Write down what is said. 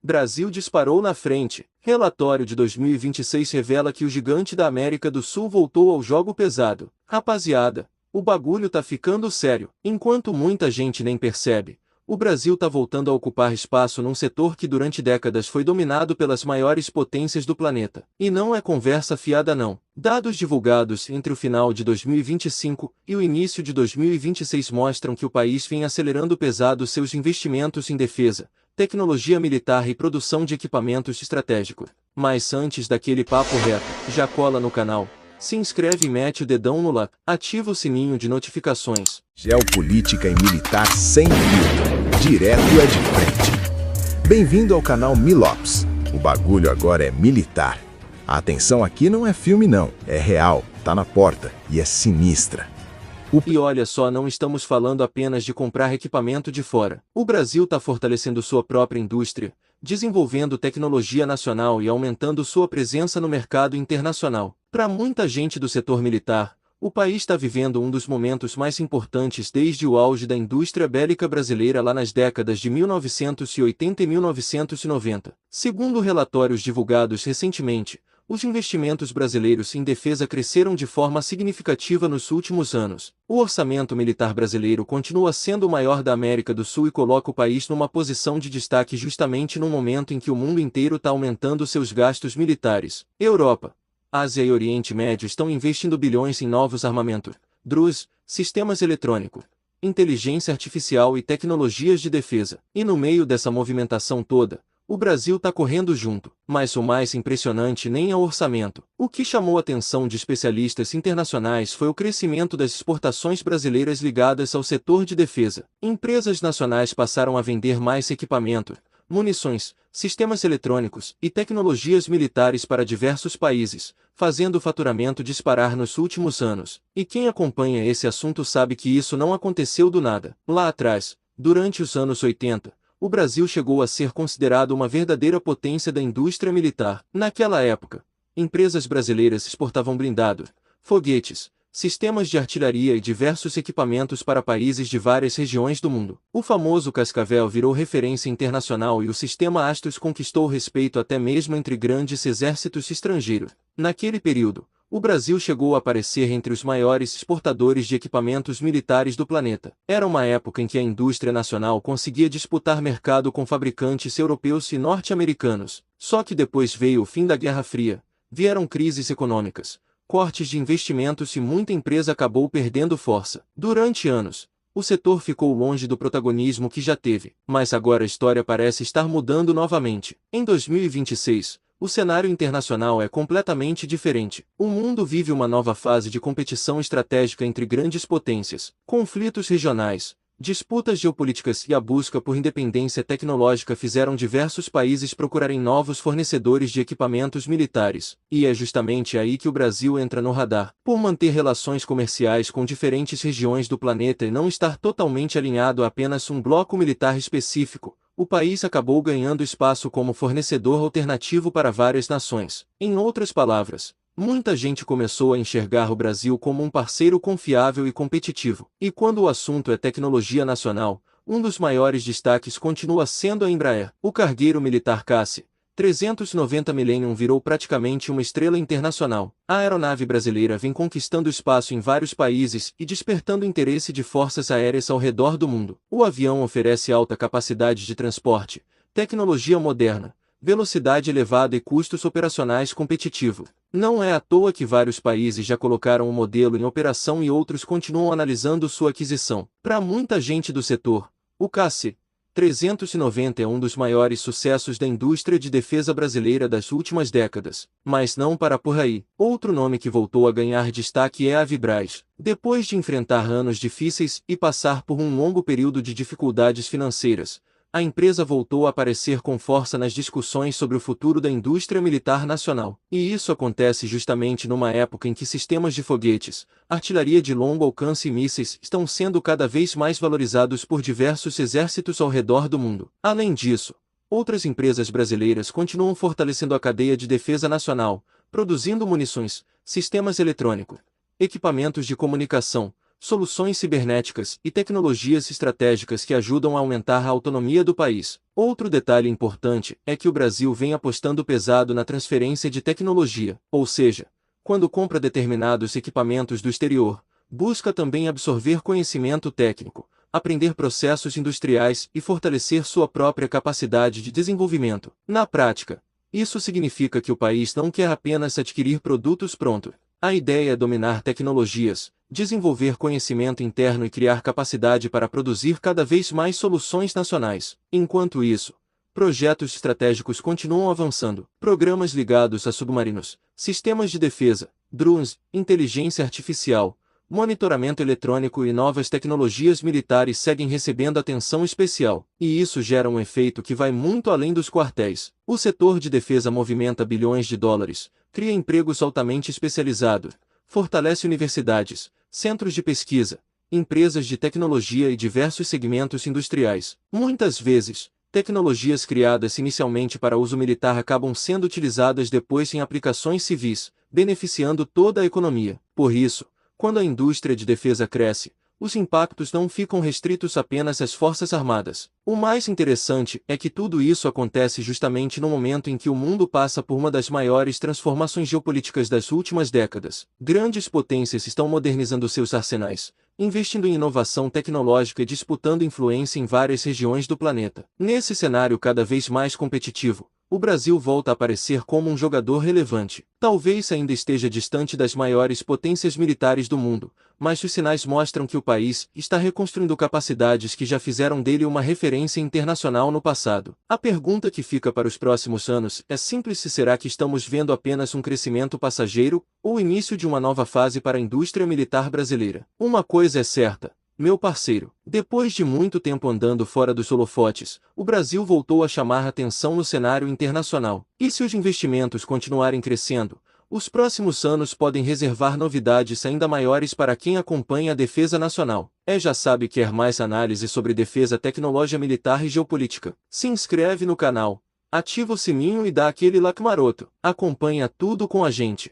Brasil disparou na frente. Relatório de 2026 revela que o gigante da América do Sul voltou ao jogo pesado. Rapaziada, o bagulho tá ficando sério. Enquanto muita gente nem percebe, o Brasil tá voltando a ocupar espaço num setor que durante décadas foi dominado pelas maiores potências do planeta. E não é conversa fiada não. Dados divulgados entre o final de 2025 e o início de 2026 mostram que o país vem acelerando pesado seus investimentos em defesa, tecnologia militar e produção de equipamentos estratégicos. Mas antes daquele papo reto, já cola no canal, se inscreve e mete o dedão no like, ativa o sininho de notificações. Geopolítica e militar sem filtro, direto é de frente. Bem-vindo ao canal Milops. O bagulho agora é militar. A atenção aqui não é filme não, é real, tá na porta e é sinistra. E olha só, não estamos falando apenas de comprar equipamento de fora. O Brasil está fortalecendo sua própria indústria, desenvolvendo tecnologia nacional e aumentando sua presença no mercado internacional. Para muita gente do setor militar, o país está vivendo um dos momentos mais importantes desde o auge da indústria bélica brasileira lá nas décadas de 1980 e 1990. Segundo relatórios divulgados recentemente, os investimentos brasileiros em defesa cresceram de forma significativa nos últimos anos. O orçamento militar brasileiro continua sendo o maior da América do Sul e coloca o país numa posição de destaque justamente no momento em que o mundo inteiro está aumentando seus gastos militares. Europa, Ásia e Oriente Médio estão investindo bilhões em novos armamentos, drones, sistemas eletrônicos, inteligência artificial e tecnologias de defesa. E no meio dessa movimentação toda, o Brasil está correndo junto, mas o mais impressionante nem é o orçamento. O que chamou a atenção de especialistas internacionais foi o crescimento das exportações brasileiras ligadas ao setor de defesa. Empresas nacionais passaram a vender mais equipamento, munições, sistemas eletrônicos e tecnologias militares para diversos países, fazendo o faturamento disparar nos últimos anos. E quem acompanha esse assunto sabe que isso não aconteceu do nada. Lá atrás, durante os anos 80, o Brasil chegou a ser considerado uma verdadeira potência da indústria militar. Naquela época, empresas brasileiras exportavam blindados, foguetes, sistemas de artilharia e diversos equipamentos para países de várias regiões do mundo. O famoso Cascavel virou referência internacional e o sistema Astros conquistou respeito até mesmo entre grandes exércitos estrangeiros. Naquele período, o Brasil chegou a aparecer entre os maiores exportadores de equipamentos militares do planeta. Era uma época em que a indústria nacional conseguia disputar mercado com fabricantes europeus e norte-americanos. Só que depois veio o fim da Guerra Fria, vieram crises econômicas, cortes de investimentos e muita empresa acabou perdendo força. Durante anos, o setor ficou longe do protagonismo que já teve, mas agora a história parece estar mudando novamente. Em 2026, o cenário internacional é completamente diferente. O mundo vive uma nova fase de competição estratégica entre grandes potências, conflitos regionais, disputas geopolíticas e a busca por independência tecnológica fizeram diversos países procurarem novos fornecedores de equipamentos militares. E é justamente aí que o Brasil entra no radar. Por manter relações comerciais com diferentes regiões do planeta e não estar totalmente alinhado a apenas um bloco militar específico, o país acabou ganhando espaço como fornecedor alternativo para várias nações. Em outras palavras, muita gente começou a enxergar o Brasil como um parceiro confiável e competitivo. E quando o assunto é tecnologia nacional, um dos maiores destaques continua sendo a Embraer. O cargueiro militar KC-390 Millennium virou praticamente uma estrela internacional. A aeronave brasileira vem conquistando espaço em vários países e despertando interesse de forças aéreas ao redor do mundo. O avião oferece alta capacidade de transporte, tecnologia moderna, velocidade elevada e custos operacionais competitivos. Não é à toa que vários países já colocaram o modelo em operação e outros continuam analisando sua aquisição. Para muita gente do setor, o KC-390 é um dos maiores sucessos da indústria de defesa brasileira das últimas décadas. Mas não para por aí. Outro nome que voltou a ganhar destaque é a Vibraz. Depois de enfrentar anos difíceis e passar por um longo período de dificuldades financeiras, a empresa voltou a aparecer com força nas discussões sobre o futuro da indústria militar nacional. E isso acontece justamente numa época em que sistemas de foguetes, artilharia de longo alcance e mísseis estão sendo cada vez mais valorizados por diversos exércitos ao redor do mundo. Além disso, outras empresas brasileiras continuam fortalecendo a cadeia de defesa nacional, produzindo munições, sistemas eletrônicos, equipamentos de comunicação, soluções cibernéticas e tecnologias estratégicas que ajudam a aumentar a autonomia do país. Outro detalhe importante é que o Brasil vem apostando pesado na transferência de tecnologia, ou seja, quando compra determinados equipamentos do exterior, busca também absorver conhecimento técnico, aprender processos industriais e fortalecer sua própria capacidade de desenvolvimento. Na prática, isso significa que o país não quer apenas adquirir produtos prontos. A ideia é dominar tecnologias, desenvolver conhecimento interno e criar capacidade para produzir cada vez mais soluções nacionais. Enquanto isso, projetos estratégicos continuam avançando. Programas ligados a submarinos, sistemas de defesa, drones, inteligência artificial, monitoramento eletrônico e novas tecnologias militares seguem recebendo atenção especial, e isso gera um efeito que vai muito além dos quartéis. O setor de defesa movimenta bilhões de dólares, cria empregos altamente especializados, fortalece universidades, centros de pesquisa, empresas de tecnologia e diversos segmentos industriais. Muitas vezes, tecnologias criadas inicialmente para uso militar acabam sendo utilizadas depois em aplicações civis, beneficiando toda a economia. Por isso, quando a indústria de defesa cresce, os impactos não ficam restritos apenas às Forças Armadas. O mais interessante é que tudo isso acontece justamente no momento em que o mundo passa por uma das maiores transformações geopolíticas das últimas décadas. Grandes potências estão modernizando seus arsenais, investindo em inovação tecnológica e disputando influência em várias regiões do planeta. Nesse cenário cada vez mais competitivo, o Brasil volta a aparecer como um jogador relevante. Talvez ainda esteja distante das maiores potências militares do mundo, mas os sinais mostram que o país está reconstruindo capacidades que já fizeram dele uma referência internacional no passado. A pergunta que fica para os próximos anos é simples: se será que estamos vendo apenas um crescimento passageiro, ou o início de uma nova fase para a indústria militar brasileira? Uma coisa é certa, meu parceiro, depois de muito tempo andando fora dos holofotes, o Brasil voltou a chamar atenção no cenário internacional. E se os investimentos continuarem crescendo, os próximos anos podem reservar novidades ainda maiores para quem acompanha a defesa nacional. Já sabe, quer mais análise sobre defesa, tecnologia militar e geopolítica? Se inscreve no canal, ativa o sininho e dá aquele like maroto. Acompanha tudo com a gente.